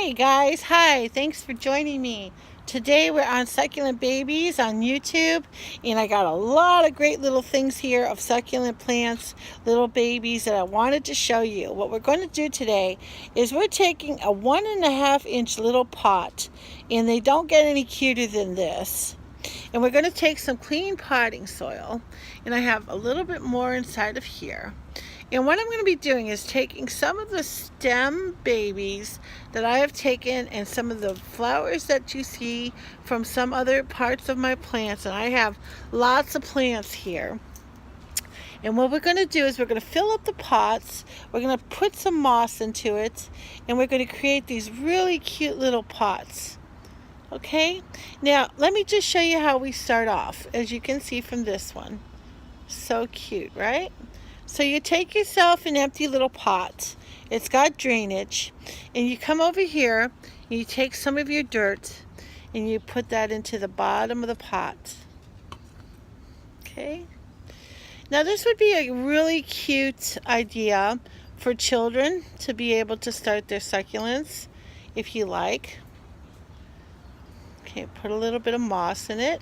Hey guys, hi, thanks for joining me. Today we're on Succulent Babies on YouTube, and I got a lot of great little things here of succulent plants, little babies that I wanted to show you. What we're going to do today is we're taking a 1.5-inch little pot, and they don't get any cuter than this. And we're going to take some clean potting soil, and I have a little bit more inside of here. And what I'm going to be doing is taking some of the stem babies that I have taken and some of the flowers that you see from some other parts of my plants, and I have lots of plants here. And what we're going to do is we're going to fill up the pots, we're going to put some moss into it, and we're going to create these really cute little pots. Okay, now let me just show you how we start off, as you can see from this one. So cute, right? So you take yourself an empty little pot. It's got drainage, and you come over here and you take some of your dirt and you put that into the bottom of the pot. Okay, now this would be a really cute idea for children to be able to start their succulents if you like. Okay, put a little bit of moss in it,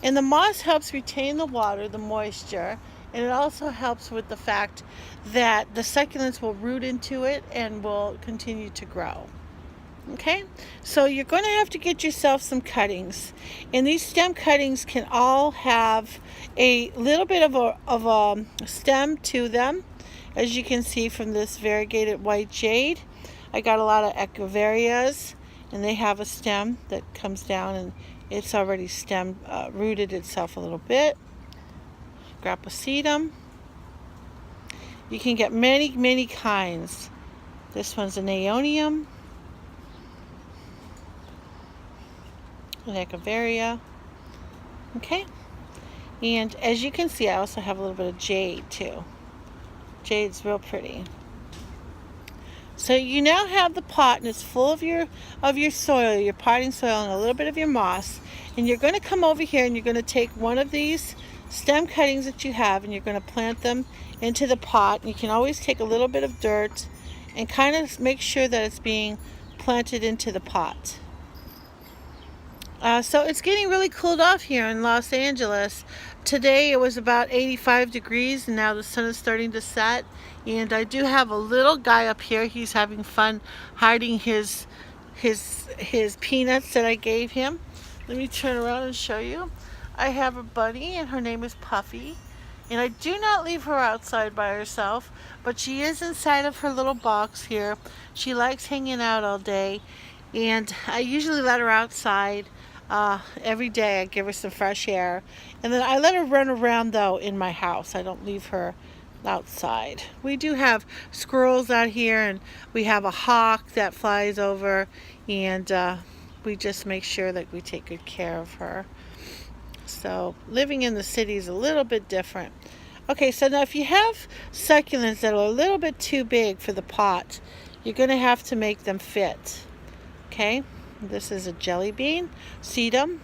and the moss helps retain the water, the moisture, and it also helps with the fact that the succulents will root into it and will continue to grow. Okay, so you're going to have to get yourself some cuttings, and these stem cuttings can all have a little bit of a stem to them, as you can see from this variegated white jade. I got a lot of echeverias, and they have a stem that comes down, and it's already rooted itself a little bit. Graposedum. You can get many kinds. This one's an aeonium, an echeveria. Okay, and as you can see, I also have a little bit of jade too. Jade's real pretty. So you now have the pot, and it's full of your soil, your potting soil, and a little bit of your moss. And you're going to come over here and you're going to take one of these stem cuttings that you have, and you're going to plant them into the pot. You can always take a little bit of dirt and kind of make sure that it's being planted into the pot. So it's getting really cooled off here in Los Angeles. Today it was about 85 degrees, and now the sun is starting to set. And I do have a little guy up here. He's having fun hiding his peanuts that I gave him. Let me turn around and show you. I have a buddy, and her name is Puffy. And I do not leave her outside by herself, but she is inside of her little box here. She likes hanging out all day, and I usually let her outside every day. I give her some fresh air, and then I let her run around though in my house. I don't leave her outside. We do have squirrels out here, and we have a hawk that flies over, and we just make sure that we take good care of her. So living in the city is a little bit different. Okay, so now if you have succulents that are a little bit too big for the pot, you're going to have to make them fit. Okay, this is a jelly bean, sedum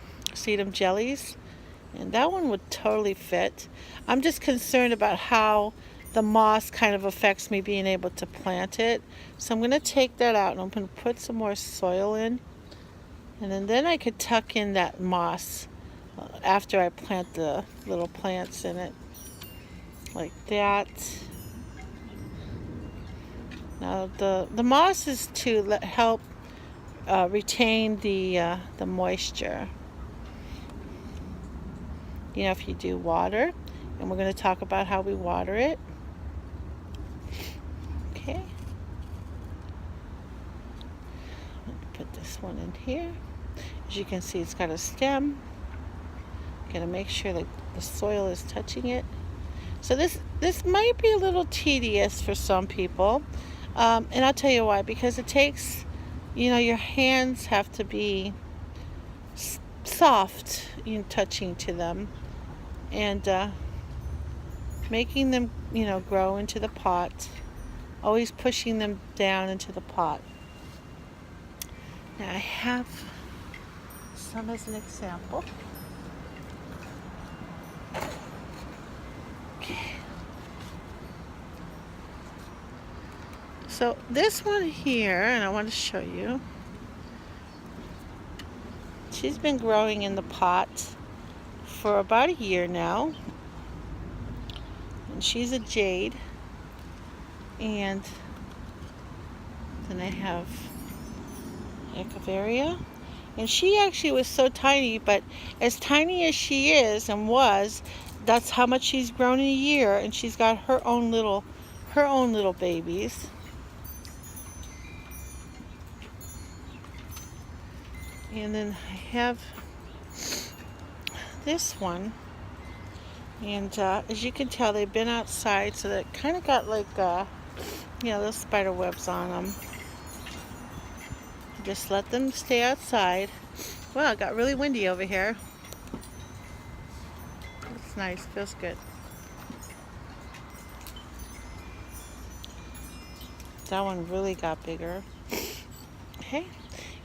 jellies, and that one would totally fit. I'm just concerned about how the moss kind of affects me being able to plant it. So I'm going to take that out, and I'm going to put some more soil in, and then I could tuck in that moss after I plant the little plants in it, like that. Now the moss is to help retain the moisture. You know, if you do water, and we're going to talk about how we water it. Okay. Put this one in here. As you can see, it's got a stem. Got to make sure that the soil is touching it. So this might be a little tedious for some people, and I'll tell you why. Because it takes, your hands have to be soft in touching to them, and making them, grow into the pot. Always pushing them down into the pot. Now I have some as an example. Okay. So this one here, and I want to show you, she's been growing in the pot for about a year now. And she's a jade. And then I have Echeveria. And she actually was so tiny, but as tiny as she is and was, that's how much she's grown in a year, and she's got her own little babies. And then I have this one, and as you can tell, they've been outside, so that kind of got like those spider webs on them. Just let them stay outside. Well, it got really windy over here. It's nice, feels good. That one really got bigger. Okay,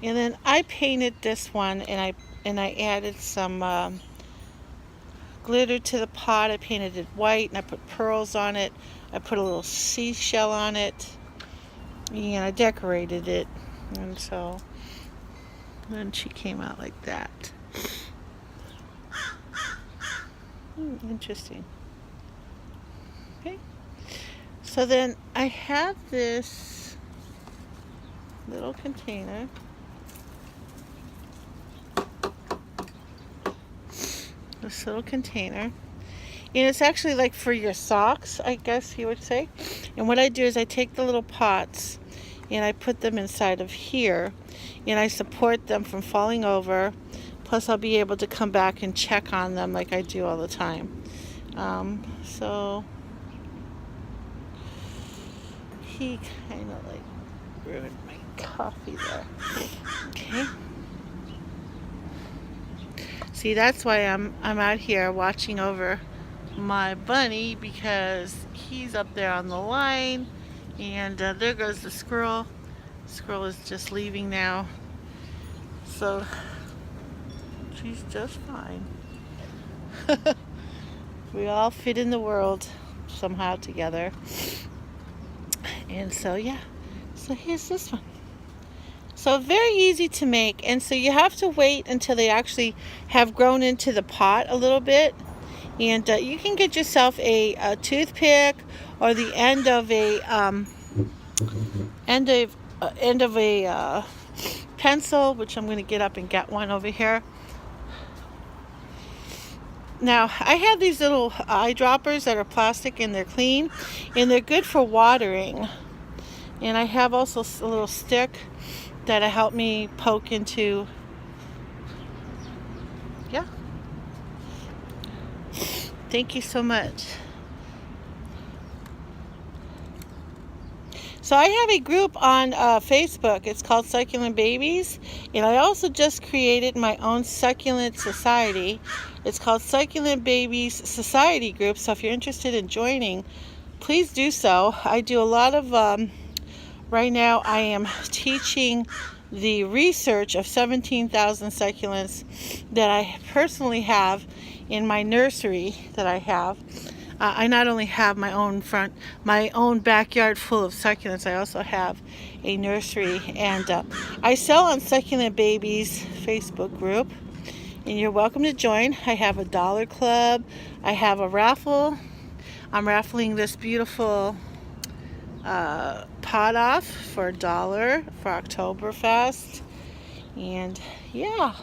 and then I painted this one, and I added some glitter to the pot. I painted it white, and I put pearls on it. I put a little seashell on it, and I decorated it. And so then she came out like that. Interesting. Okay. So then I have this little container. This little container. And it's actually like for your socks, I guess you would say. And what I do is I take the little pots and I put them inside of here, and I support them from falling over. Plus I'll be able to come back and check on them like I do all the time. So he kind of like ruined my coffee there. Okay. See, that's why I'm out here watching over my bunny, because he's up there on the line. And there goes the squirrel. Squirrel is just leaving now. So she's just fine. We all fit in the world somehow together. And so yeah. So here's this one. So very easy to make. And so you have to wait until they actually have grown into the pot a little bit. And you can get yourself a toothpick or the end of a pencil, which I'm going to get up and get one over here. Now I have these little eyedroppers that are plastic, and they're clean, and they're good for watering. And I have also a little stick that'll help me poke into. Yeah. Thank you so much. So I have a group on Facebook. It's called Succulent Babies. And I also just created my own succulent society. It's called Succulent Babies Society Group. So if you're interested in joining, please do so. I do a lot of, right now I am teaching the research of 17,000 succulents that I personally have in my nursery that I have. I not only have my own backyard full of succulents, I also have a nursery, and I sell on Succulent Babies Facebook group, and you're welcome to join. I have a dollar club. I have a raffle. I'm raffling this beautiful pot off for $1 for Oktoberfest, and yeah.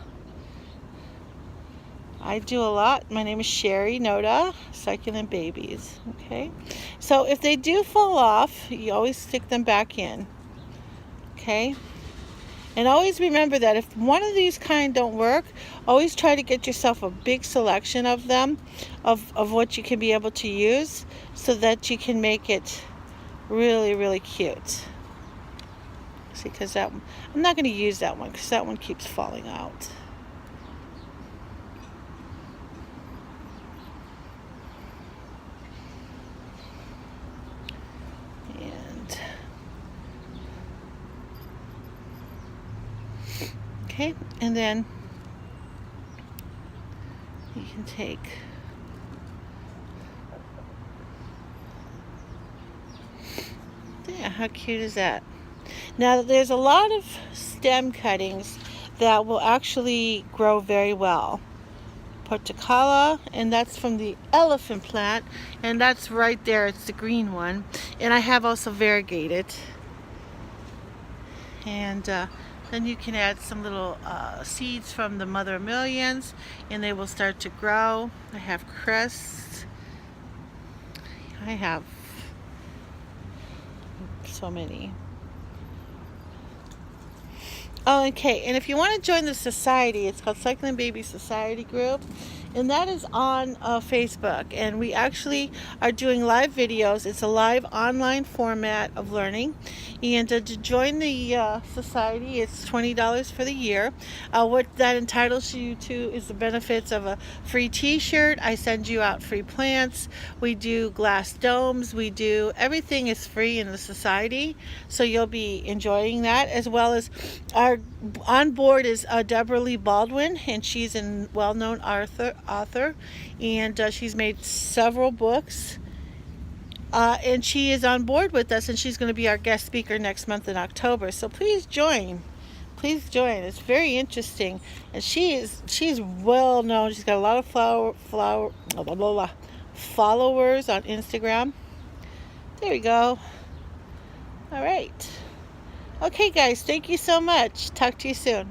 I do a lot. My name is Sherry Noda, Succulent Babies. Okay, so if they do fall off, you always stick them back in. Okay, and always remember that if one of these kind don't work, always try to get yourself a big selection of them, of what you can be able to use, so that you can make it really, really cute. See, because that one, I'm not going to use that one because that one keeps falling out. Okay, and then you can take yeah, how cute is that? Now there's a lot of stem cuttings that will actually grow very well. Portocala, and that's from the elephant plant, and that's right there, it's the green one. And I have also variegated, and then you can add some little seeds from the mother of millions, and they will start to grow. I have cress. I have so many. Oh, okay, and if you want to join the society, it's called Succulent Baby Society Group, and that is on Facebook, and we actually are doing live videos. It's a live online format of learning, and to join the society, it's $20 for the year. What that entitles you to is the benefits of a free t-shirt. I send you out free plants. We do glass domes. We do everything is free in the society, so you'll be enjoying that, as well as our on board is Deborah Lee Baldwin, and she's a well-known author, and she's made several books, and she is on board with us, and she's going to be our guest speaker next month in October. So please join. Please join. It's very interesting, and she's well known. She's got a lot of followers on Instagram. There we go. All right. Okay, guys, thank you so much. Talk to you soon.